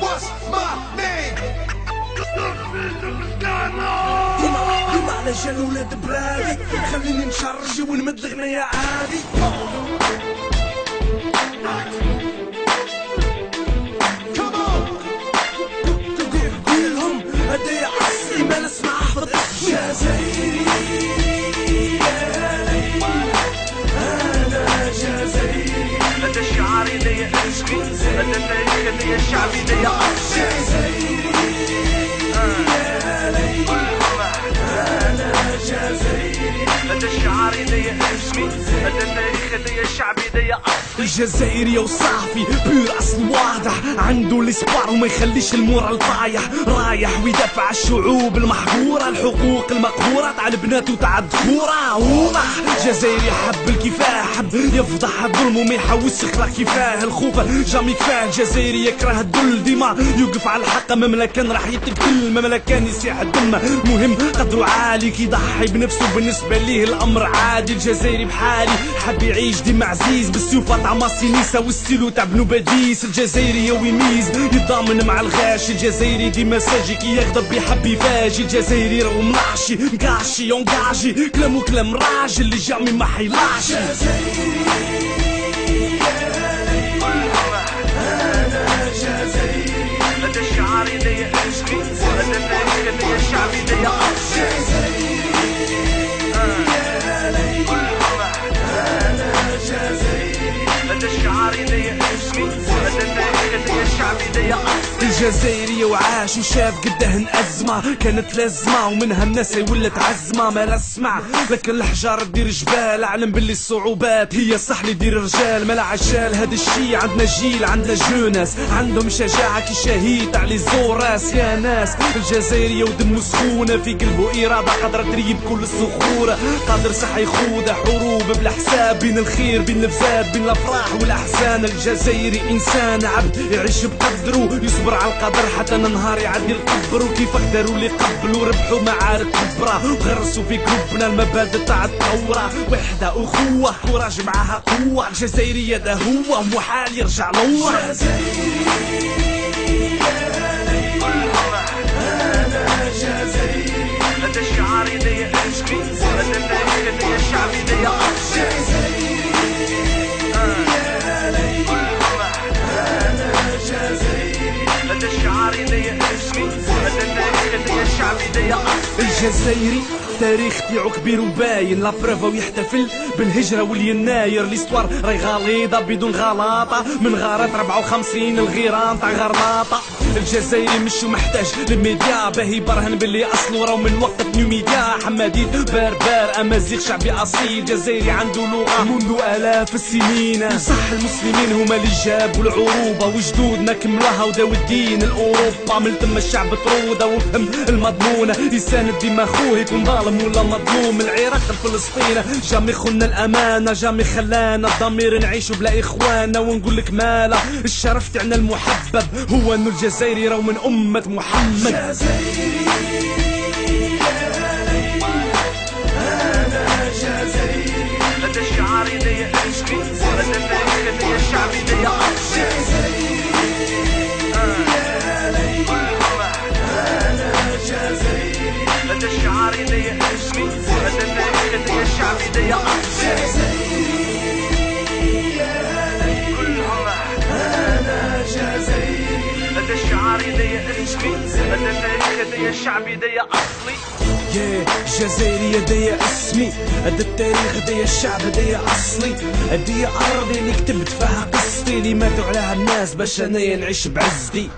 What's my name? ديما على جال ولاد بلادي، خليني نشرجي ونمد الغنية عادي. قولهم هدايا أصلي ما نسمع حفظ جزائري. أنا جزائري، هذا شعاري ليا اسمي، هذا تاريخي ليا شعبي ليا جزائري. أنا جزائري، هذا شعاري ليا اسمي، هذا تاريخي ليا شعبي ليا الجزائري وصافي بير اصل واضح، عنده الاسبار وما يخليش المورال طايح، رايح ويدافع على الشعوب المحقوره، الحقوق المقهوره تاع البنات وتاع الذكوره. واضح جزائري حب الكفاح، حب يفضح الظلم وما يحوسش خلق كفاه، الخوف جامي كفاه. الجزائري يكره الذل، ديما يوقف على الحق مهما كان راح يتقتل، مهما كان يسيح الدم، مهم قدره عالي كي يضحي بنفسه بالنسبه ليه الامر عادي. الجزائري بحالي حب يعيش ديما عزيز بالسيوفه تاع ماسينيسا والستيلو تاع بنو باديس. الجزائري يميز يتضامن مع الغاشي، الجزائري ديما ساجي كي يغضب يحب يفاجي. الجزائري راهو منعشي مكاشي يونكاجي، كلامو كلام راجل اللي جامي ما حيلاش. الجزائري أنا جزائري، هذا شعاري ليا اسمي، هذا تاريخي ليا شعبي ليا جزائري. أنا جزائري، هذا شعاري ليا اسمي، هذا تاريخي ليا شعبي ليا الجزائري وعاش وشاف قدهن أزمة كانت لازمة، ومنها الناس ولات عزمة. ما نسمع لكن الحجار دير جبال، أعلم باللي الصعوبات هي صح اللي دير رجال. ملا عشال هذا الشي عندنا جيل، عندنا جوناس عندهم شجاعة كي شهيد على زوراس. يا ناس الجزائري ودمه سخونة، في قلبه إرادة قادرة تريب كل الصخورة، قادر صح يخوض حروب بلا حساب بين الخير بين الفساد بين الأفراح والأحزان. الجزائري إنسان عبد يعيش بقدره، يصبر على القدر حتى نهار يعدي القبر. وكيف قدروا اللي قبلوا ربحوا معارك كبرى، وغرسوا في قلوبنا المبادئ تاع الثورة. وحدة أخوة كوراج معاها قوة، الجزائري هذا هو محال يرجع لورا. أنا جزائري، هذا شعاري ليا اسمي، هذا تاريخي ليا شعبي ليا جزائري. أنا جزائري، هذا شعاري ليا اسمي، هذا تاريخي ليا شعبي ليا الجزائري تاريخ تاعو كبير وباين، لا بروفا ويحتفل بالهجرة واليناير. ليستوار راهي غليظة بدون غلطة، من غارات 54 الغيران تاع غرناطة. الجزائري مش محتاج للميديا باهي برهن باللي اصله راهو من وقت نيو ميديا. حمادين بربر امازيغ شعبي اصيل، جزائري عنده لغة منذ الاف السنين. صح المسلمين هما اللي جابوا العروبة، وجدودنا كملوها وداو الدين الاوروبا. من تم الشعب طرودة وفهم المضمونة، يساند ديما خوه يكون ظالم ولا مظلوم. العراق الفلسطين جامي خلنا الامانة، جامي خلانا الضمير نعيشوا بلا اخوانا. ونقول لك مالا الشرف تاعنا المحبب هو انه الجزائري راهو من امة محمد. جزائري أنا جزائري، هذا شعاري ليا اسمي، هذا تاريخي ليا شعبي ليا جزائري. أنا جزائري، هذا شعاري ليا اسمي، هذا تاريخي ليا شعبي ليا أنا جزائري، هذا شعاري ليا اسمي، هذا تاريخي ليا شعبي ليا اصلي. يا جزائري هدايا اسمي، هدا التاريخ هدايا الشعب هدايا اصلي، هدايا ارضي اللي كتبت فيها قصتي، اللي ماتوا عليها الناس باش انايا نعيش بعزتي.